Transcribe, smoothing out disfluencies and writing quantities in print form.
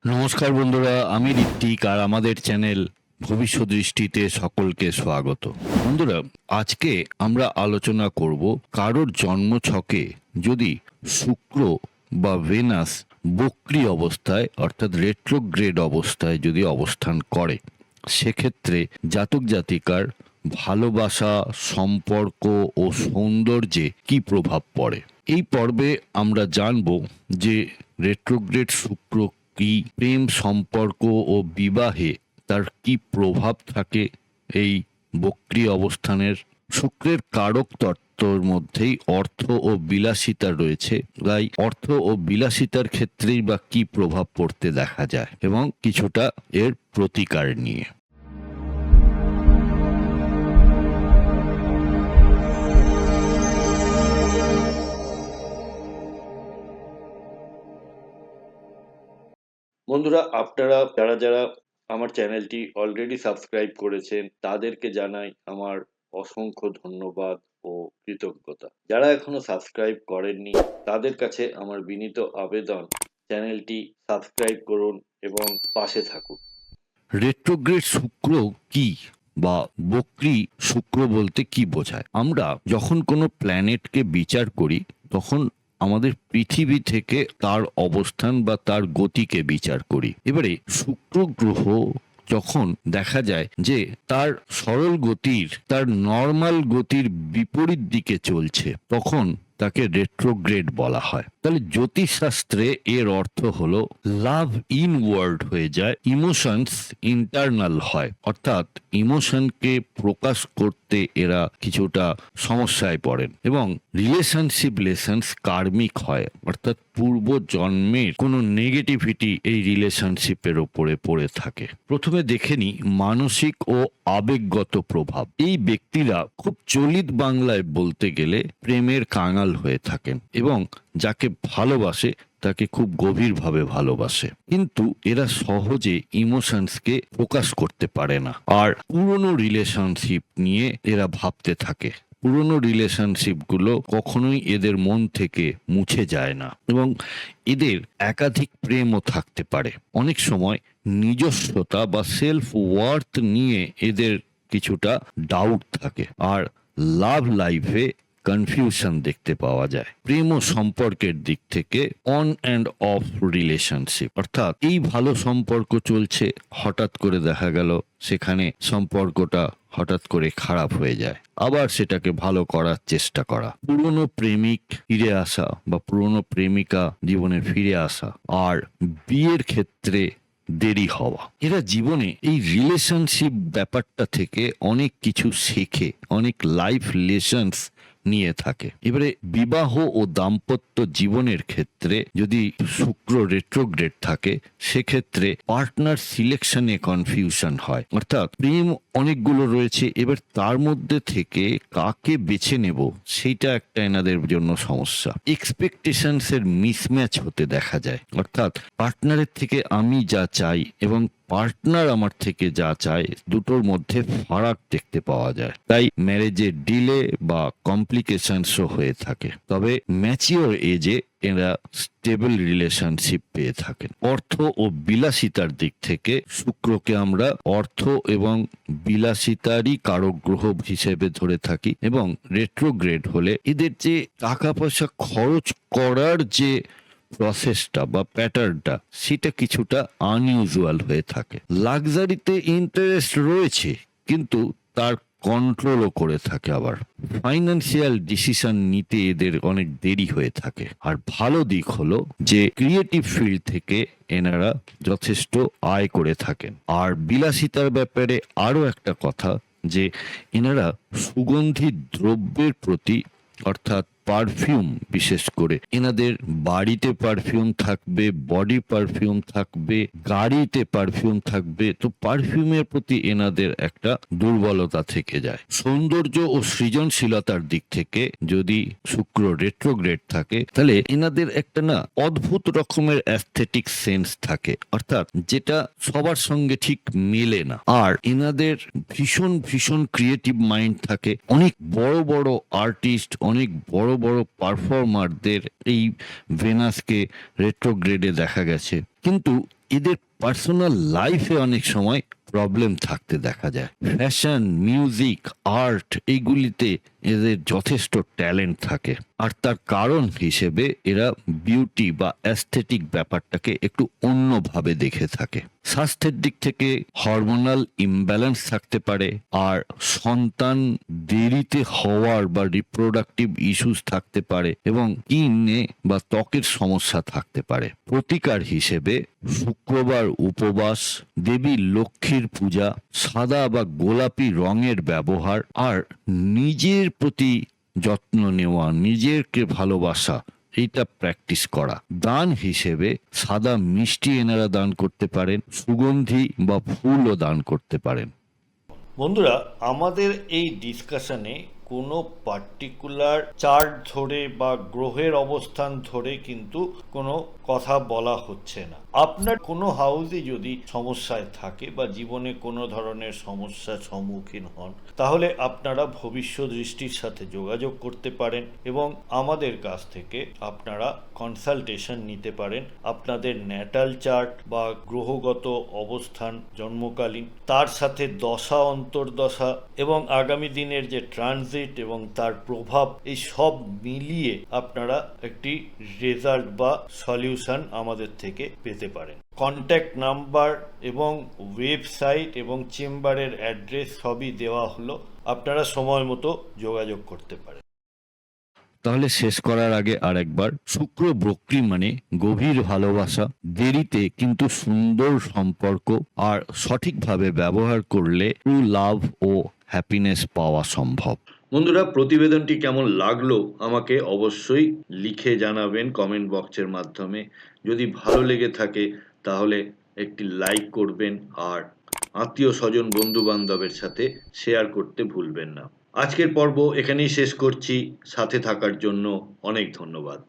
নমস্কার বন্ধুরা, আমি ঋত্বিক আর আমাদের চ্যানেল ভবিষ্যৎ দৃষ্টিতে সকলকে স্বাগত। বন্ধুরা, আজকে আমরা আলোচনা করব কারোর জন্মছকে যদি শুক্র বা ভেনাস বক্রী অবস্থায় অর্থাৎ রেট্রোগ্রেড অবস্থায় যদি অবস্থান করে, সেক্ষেত্রে জাতক জাতিকার ভালোবাসা, সম্পর্ক ও সৌন্দর্যে কি প্রভাব পড়ে। এই পর্বে আমরা জানব যে রেট্রোগ্রেড শুক্র কি, প্রেম সম্পর্ক ও বিবাহে তার কি প্রভাব থাকে এই বক্রী অবস্থানের। শুক্রের কারক তত্ত্বর মধ্যেই অর্থ ও বিলাসিতা রয়েছে, তাই অর্থ ও বিলাসিতার ক্ষেত্রেই বা কি প্রভাব পড়তে দেখা যায় এবং কিছুটা এর প্রতিকার নিয়ে। বন্ধুরা, আপনারা যারা যারা আমার চ্যানেলটি অলরেডি সাবস্ক্রাইব করেছেন তাদেরকে জানাই আমার অসংখ্য ধন্যবাদ ও কৃতজ্ঞতা। যারা এখনো সাবস্ক্রাইব করেননি তাদের কাছে আমার বিনীত আবেদন, চ্যানেলটি সাবস্ক্রাইব করুন এবং পাশে থাকুন। রেট্রোগ্রেড শুক্র কি বা বক্রী শুক্র বলতে কি বোঝায়? আমরা যখন কোনো প্ল্যানেটকে বিচার করি তখন আমাদের পৃথিবী থেকে তার অবস্থান বা তার গতিকে বিচার করি। এবারে শুক্র গ্রহ যখন দেখা যায় যে তার সরল গতির, তার নর্মাল গতির বিপরীত দিকে চলছে, তখন তাকে রেট্রোগ্রেড বলা হয়। তাহলে জ্যোতিষশাস্ত্রে এর অর্থ হলো লাভ ইনওয়ার্ড হয়ে যায়, ইমোশনস ইন্টারনাল হয়, অর্থাৎ ইমোশনকে প্রকাশ করতে এরা কিছুটা সমস্যায় পড়েন এবং রিলেশনশিপ লেসন্স কার্মিক হয়, অর্থাৎ পূর্ব জন্মের কোনো নেগেটিভিটি এই রিলেশনশিপের ওপরে পড়ে থাকে। প্রথমে দেখে নি মানসিক ও আবেগগত প্রভাব। এই ব্যক্তিরা খুব চলিত বাংলায় বলতে গেলে প্রেমের কাঙাল হয়ে থাকেন এবং যাকে ভালোবাসে তাকে খুব গভীরভাবে ভালোবাসে, কিন্তু এরা সহজে ইমোশনসকে প্রকাশ করতে পারে না আর পুরনো রিলেশনশিপ নিয়ে এরা ভাবতে থাকে। পুরনো রিলেশনশিপগুলো কখনোই এদের মন থেকে মুছে যায় না এবং এদের একাধিক প্রেমও থাকতে পারে। অনেক সময় নিজস্বতা বা সেলফ ওয়ার্থ নিয়ে এদের কিছুটা ডাউট থাকে আর লাভ লাইফে কনফিউশন দেখতে পাওয়া যায়। প্রেম ও সম্পর্কের দিক থেকে অন অ্যান্ড অফ রিলেশনশিপ, অর্থাৎ এই ভালো সম্পর্ক চলছে, হঠাৎ করে দেখা গেল সেখানে সম্পর্কটা হঠাৎ করে খারাপ হয়ে যায়, আবার সেটাকে ভালো করার চেষ্টা করা, পুরনো প্রেমিক ফিরে আসা বা পুরনো প্রেমিকা জীবনে ফিরে আসা আর বিয়ের ক্ষেত্রে দেরি হওয়া। এরা জীবনে এই রিলেশনশিপ ব্যাপারটা থেকে অনেক কিছু শেখে, অনেক লাইফ লেসন্স নিয়ে থাকে। এবারে বিবাহ ও দাম্পত্য জীবনের ক্ষেত্রে যদি শুক্র রেট্রোগ্রেড থাকে, সেক্ষেত্রে পার্টনার সিলেকশনে কনফিউশন হয়, অর্থাৎ প্রেম অনেকগুলো রয়েছে, এবার তার মধ্যে থেকে কাকে বেছে নেব সেইটা একটা এনাদের জন্য সমস্যা। এক্সপেকটেশনস এর মিসম্যাচ হতে দেখা যায়, অর্থাৎ পার্টনারের থেকে আমি যা চাই এবং পার্টনার আমার থেকে যা চায় দুটোর মধ্যে ফারাক দেখতে পাওয়া যায়। তাই ম্যারেজে ডিলে বা কমপ্লিকেশনসও হয়ে থাকে। তবে ম্যাচিওর এজে এরা স্টেবল রিলেশনশিপ পেয়ে থাকেন। অর্থ ও বিলাসিতার দিক থেকে শুক্রকে আমরা অর্থ এবং বিলাসিতারই কারক গ্রহ হিসেবে ধরে থাকি এবং রেট্রোগ্রেড হলে এদের যে টাকা পয়সা খরচ করার যে প্রসেসটা বা প্যাটার্নটা সেটা কিছুটা আনইউজুয়াল হয়ে থাকে। লাক্সারিতে ইন্টারেস্ট রয়েছে, কিন্তু তার কন্ট্রোলও করে থাকে। আবার ফাইন্যান্সিয়াল ডিসিশন নিতে এদের অনেক দেরি হয়ে থাকে। আর ভালো দিক হলো যে ক্রিয়েটিভ ফিল্ড থেকে এনারা যথেষ্ট আয় করে থাকেন। আর বিলাসিতার ব্যাপারে আরো একটা কথা, যে এনারা সুগন্ধি দ্রব্যের প্রতি, অর্থাৎ পারফিউম, বিশেষ করে এনাদের বাড়িতে পারফিউম থাকবে, বডি পারফিউম থাকবে, গাড়িতে পারফিউম থাকবে, তো পারফিউমের প্রতি এনাদের একটা দুর্বলতা থেকে যায়। সৌন্দর্য ও সৃজনশীলতার দিক থেকে যদি শুক্র রেট্রোগ্রেড থাকে, তাহলে এনাদের একটা না অদ্ভুত রকমের অ্যাস্থেটিক সেন্স থাকে, অর্থাৎ যেটা সবার সঙ্গে ঠিক মেলে না। আর এনাদের ভীষণ ভীষণ ক্রিয়েটিভ মাইন্ড থাকে। অনেক বড় বড় আর্টিস্ট, অনেক বড় বড় পারফর্মারদের এই ভেনাসকে রেট্রোগ্রেডে দেখা গেছে, কিন্তু এদের পার্সোনাল লাইফে অনেক সময় প্রবলেম থাকতে দেখা যায়। ফ্যাশন, মিউজিক, আর্ট এইগুলিতে এদের যথেষ্ট ট্যালেন্ট থাকে, আর তার কারণ হিসেবে এরা বিউটি বা অ্যাস্থেটিক ব্যাপারটাকে একটু অন্যভাবে দেখে থাকে। স্বাস্থ্যের দিক থেকে হরমোনাল ইমব্যালেন্স থাকতে পারে, আর সন্তান দেরিতে হওয়ার বা রিপ্রোডাক্টিভ ইস্যুস থাকতে পারে, এবং স্কিনে বা ত্বকের সমস্যা থাকতে পারে। প্রতিকার হিসেবে শুক্রবার উপবাস, দেবী লক্ষ্মীর পূজা, সাদা বা গোলাপি রঙের ব্যবহার, আর নিজের প্রতি যত্ন নেওয়া, নিজেকে ভালোবাসা, এইটা প্র্যাকটিস করা। দান হিসেবে সাদা মিষ্টি এনারা দান করতে পারেন, সুগন্ধি বা ফুলও দান করতে পারেন। বন্ধুরা, আমাদের এই ডিসকাশনে কোনো পার্টিকুলার চার্ট ধরে বা গ্রহের অবস্থান ধরে কিন্তু কোনো কথা বলা হচ্ছে না। আপনার কোনো হাউসে যদি সমস্যায় থাকে বা জীবনে কোনো ধরনের সমস্যার সম্মুখীন হন, তাহলে আপনারা ভবিষ্যৎ দৃষ্টির সাথে যোগাযোগ করতে পারেন এবং আমাদের কাছ থেকে আপনারা কনসালটেশন নিতে পারেন। আপনাদের ন্যাটাল চার্ট বা গ্রহগত অবস্থান জন্মকালীন, তার সাথে দশা অন্তর্দশা এবং আগামী দিনের যে ট্রানজিট এবং তার প্রভাব, এই সব মিলিয়ে আপনারা একটি রেজাল্ট বা সলিউশন আমাদের থেকে পেতে পারেন। কন্ট্যাক্ট নাম্বার এবং ওয়েবসাইট এবং চেম্বারের অ্যাড্রেস সবই দেওয়া হলো, আপনারা সময় মতো যোগাযোগ করতে পারেন। তাহলে শেষ করার আগে আর একবার, শুক্র বক্রী মানে গভীর ভালোবাসা, দেরিতে কিন্তু সুন্দর সম্পর্ক, আর সঠিকভাবে ব্যবহার করলে ট্রু লাভ ও হ্যাপিনেস পাওয়া সম্ভব। বন্ধুরা, প্রতিবেদনটি কেমন লাগলো আমাকে অবশ্যই লিখে জানাবেন কমেন্ট বক্সের মাধ্যমে। যদি ভালো লেগে থাকে তাহলে একটি লাইক করবেন, আর আত্মীয় স্বজন বন্ধু বান্ধবের সাথে শেয়ার করতে ভুলবেন না। আজকের পর্ব এখানেই শেষ করছি। সাথে থাকার জন্য অনেক ধন্যবাদ।